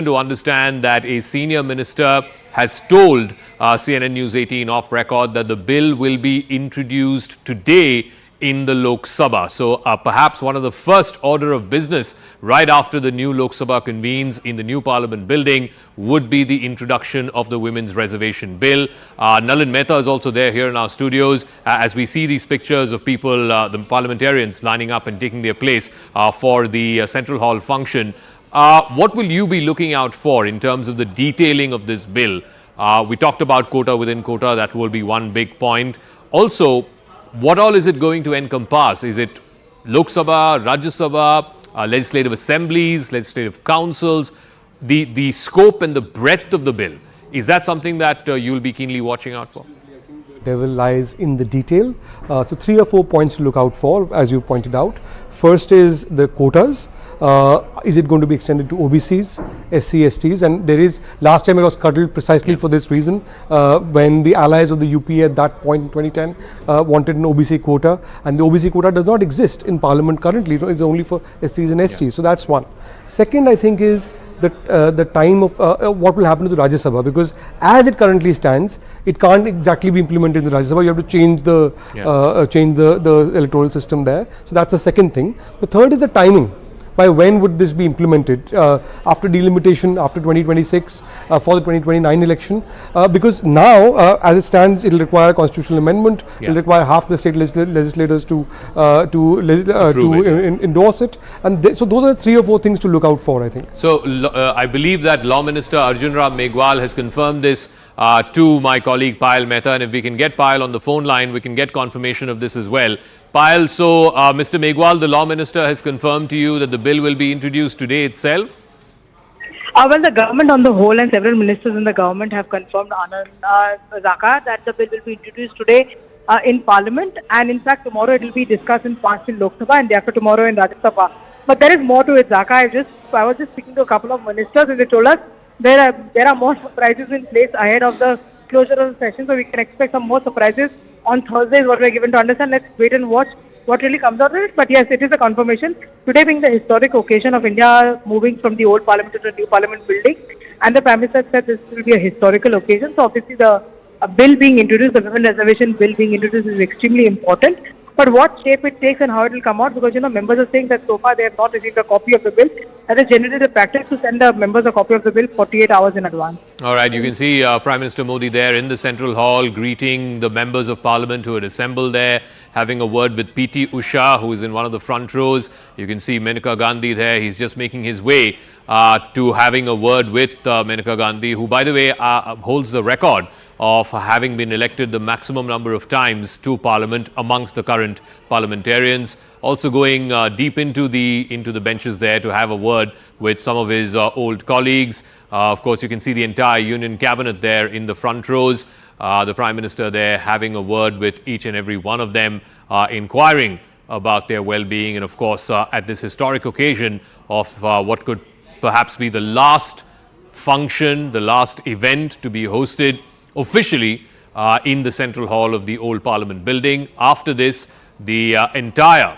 To understand that a senior minister has told CNN News 18 off record that the bill will be introduced today in the Lok Sabha. So perhaps one of the first order of business right after the new Lok Sabha convenes in the new Parliament building would be the introduction of the Women's Reservation Bill. Nalin Mehta is also there here in our studios as we see these pictures of people, the parliamentarians lining up and taking their place for the Central Hall function. What will you be looking out for in terms of the detailing of this bill? We talked about quota within quota. That will be one big point. Also, what all is it going to encompass? Is it Lok Sabha, Rajya Sabha, legislative assemblies, legislative councils? The scope and the breadth of the bill, is that something that you will be keenly watching out for? Devil lies in the detail. So 3 or 4 points to look out for, as you pointed out. First is the quotas. Is it going to be extended to OBCs, SC, STs? And there is, last time it was cuddled precisely for this reason, when the allies of the UPA at that point in 2010 wanted an OBC quota, and the OBC quota does not exist in Parliament currently. It's only for SCs and STs. So that's one. Second, I think, is the time of what will happen to the Rajya Sabha, because as it currently stands, it can't exactly be implemented in the Rajya Sabha. You have to change the electoral system there. So that's the second thing. The third is the timing. By when would this be implemented? After delimitation, after 2026, for the 2029 election? Because now, as it stands, it will require a constitutional amendment. It will require half the state legislators to endorse it. And so those are 3 or 4 things to look out for, I think. So I believe that Law Minister Arjun Ram Meghwal has confirmed this to my colleague Payal Mehta, and if we can get Payal on the phone line, we can get confirmation of this as well. Payal, so Mr. Meghwal, the Law Minister has confirmed to you that the bill will be introduced today itself? Well, the government on the whole and several ministers in the government have confirmed, Anand Zaka, that the bill will be introduced today in Parliament, and in fact tomorrow it will be discussed in parts in Lok Sabha and day after tomorrow in Rajya Sabha. But there is more to it, Zaka. I was just speaking to a couple of ministers and they told us there are more surprises in place ahead of the closure of the session, so we can expect some more surprises on Thursday is what we are given to understand. Let's wait and watch what really comes out of it. But yes, it is a confirmation. Today being the historic occasion of India moving from the old Parliament to the new Parliament building, and the Prime Minister said this will be a historical occasion. So obviously the bill being introduced, the Women Reservation Bill being introduced, is extremely important. But what shape it takes and how it will come out, because members are saying that so far they have not received a copy of the bill. That is generally the practice to send the members a copy of the bill 48 hours in advance. All right, you can see Prime Minister Modi there in the Central Hall greeting the members of Parliament who had assembled there, having a word with PT Usha, who is in one of the front rows. You can see Maneka Gandhi there. He's just making his way to having a word with Maneka Gandhi, who, by the way, holds the record of having been elected the maximum number of times to Parliament amongst the current parliamentarians. Also going deep into the benches there to have a word with some of his old colleagues. Of course, you can see the entire Union Cabinet there in the front rows. The Prime Minister there having a word with each and every one of them, inquiring about their well-being, and of course at this historic occasion of what could perhaps be the last function, the last event to be hosted officially in the Central Hall of the old Parliament building. After this, the entire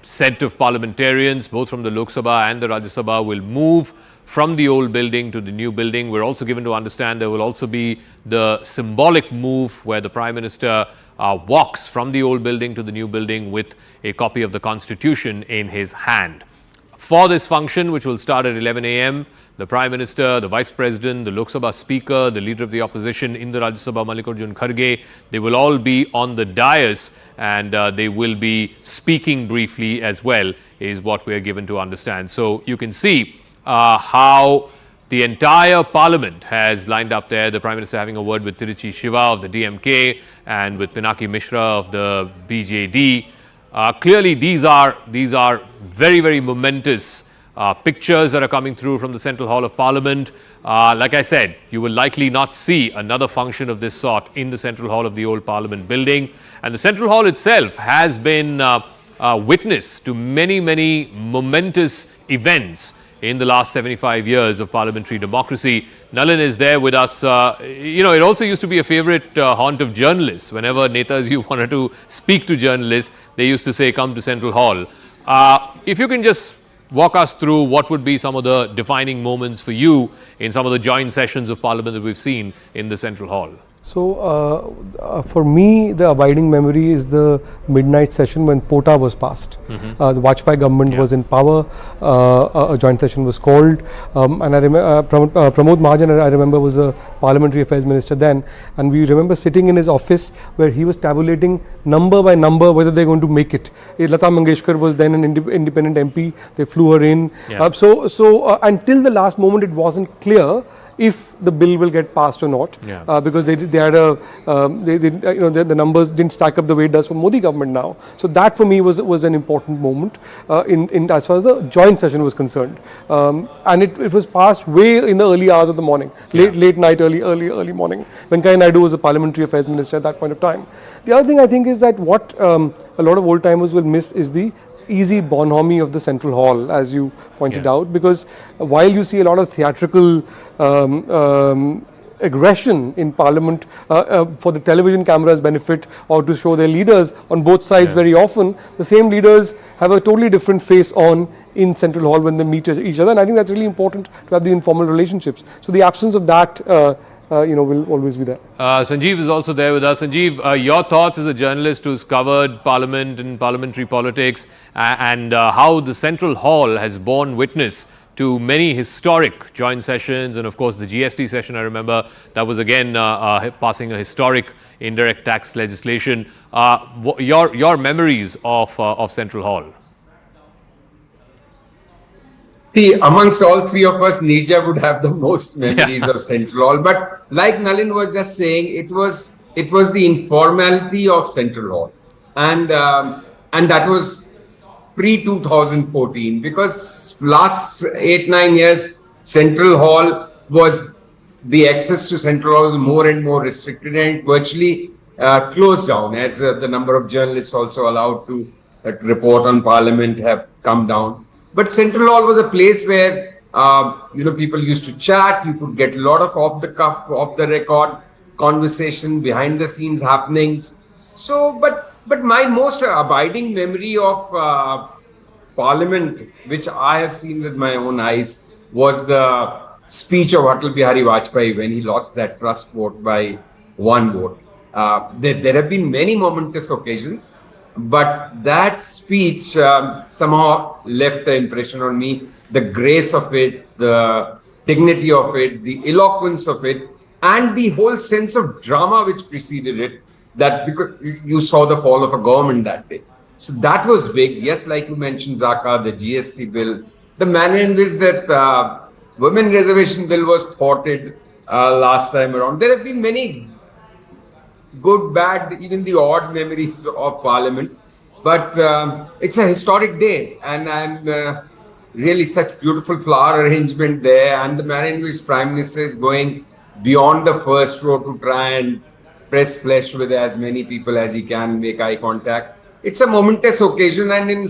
set of parliamentarians, both from the Lok Sabha and the Rajya Sabha, will move from the old building to the new building. We're also given to understand there will also be the symbolic move where the Prime Minister walks from the old building to the new building with a copy of the Constitution in his hand. For this function, which will start at 11 a.m., the Prime Minister, the Vice President, the Lok Sabha Speaker, the Leader of the Opposition in the Rajya Sabha, Mallikarjun Kharge, they will all be on the dais, and they will be speaking briefly as well, is what we are given to understand. So you can see how the entire Parliament has lined up there. The Prime Minister having a word with Tiruchi Shiva of the DMK and with Pinaki Mishra of the BJD. Clearly, these are very, very momentous pictures that are coming through from the Central Hall of Parliament. Like I said, you will likely not see another function of this sort in the Central Hall of the old Parliament building. And the Central Hall itself has been witness to many, many momentous events in the last 75 years of parliamentary democracy. Nalin is there with us. It also used to be a favorite haunt of journalists. Whenever Netaji wanted to speak to journalists, they used to say, come to Central Hall. If you can just walk us through what would be some of the defining moments for you in some of the joint sessions of Parliament that we've seen in the Central Hall. So, for me, the abiding memory is the midnight session when Pota was passed. The Vajpayee government was in power. A joint session was called, and I remember Pramod Mahajan, I remember, was a parliamentary affairs minister then, and we remember sitting in his office where he was tabulating number by number whether they're going to make it. Lata Mangeshkar was then an independent MP. They flew her in. So until the last moment, it wasn't clear if the bill will get passed or not, because they had the numbers didn't stack up the way it does for Modi government now. So that for me was an important moment in as far as the joint session was concerned, and it was passed way in the early hours of the morning, late night, early morning. Venkaiah Naidu was a parliamentary affairs minister at that point of time. The other thing I think is that what a lot of old timers will miss is the easy bonhomie of the Central Hall, as you pointed out, because while you see a lot of theatrical aggression in Parliament for the television camera's benefit or to show their leaders on both sides very often, the same leaders have a totally different face on in Central Hall when they meet each other, and I think that's really important to have the informal relationships. So the absence of that will always be there. Sanjeev is also there with us. Sanjeev, your thoughts as a journalist who's covered Parliament and parliamentary politics and how the Central Hall has borne witness to many historic joint sessions, and of course the GST session, I remember, that was again passing a historic indirect tax legislation. Your memories of Central Hall? See, amongst all three of us, Nija would have the most memories of Central Hall. But like Nalin was just saying, it was the informality of Central Hall, and that was pre-2014, because last 8-9 years, Central Hall was, the access to Central Hall was more and more restricted and virtually closed down, as the number of journalists also allowed to report on Parliament have come down. But Central Hall was a place where people used to chat. You could get a lot of off the cuff, off the record conversation, behind the scenes happenings. So, but my most abiding memory of Parliament, which I have seen with my own eyes, was the speech of Atal Bihari Vajpayee when he lost that trust vote by 1 vote. There have been many momentous occasions, but that speech somehow left the impression on me, the grace of it, the dignity of it, the eloquence of it, and the whole sense of drama which preceded it, that because you saw the fall of a government that day. So that was big. Yes, like you mentioned, Zaka, the GST bill, the manner in which that Women Reservation Bill was thwarted last time around. There have been many good, bad, even the odd memories of Parliament. But it's a historic day, and really such beautiful flower arrangement there, and the manner in which Prime Minister is going beyond the first row to try and press flesh with as many people as he can, make eye contact. It's a momentous occasion, and in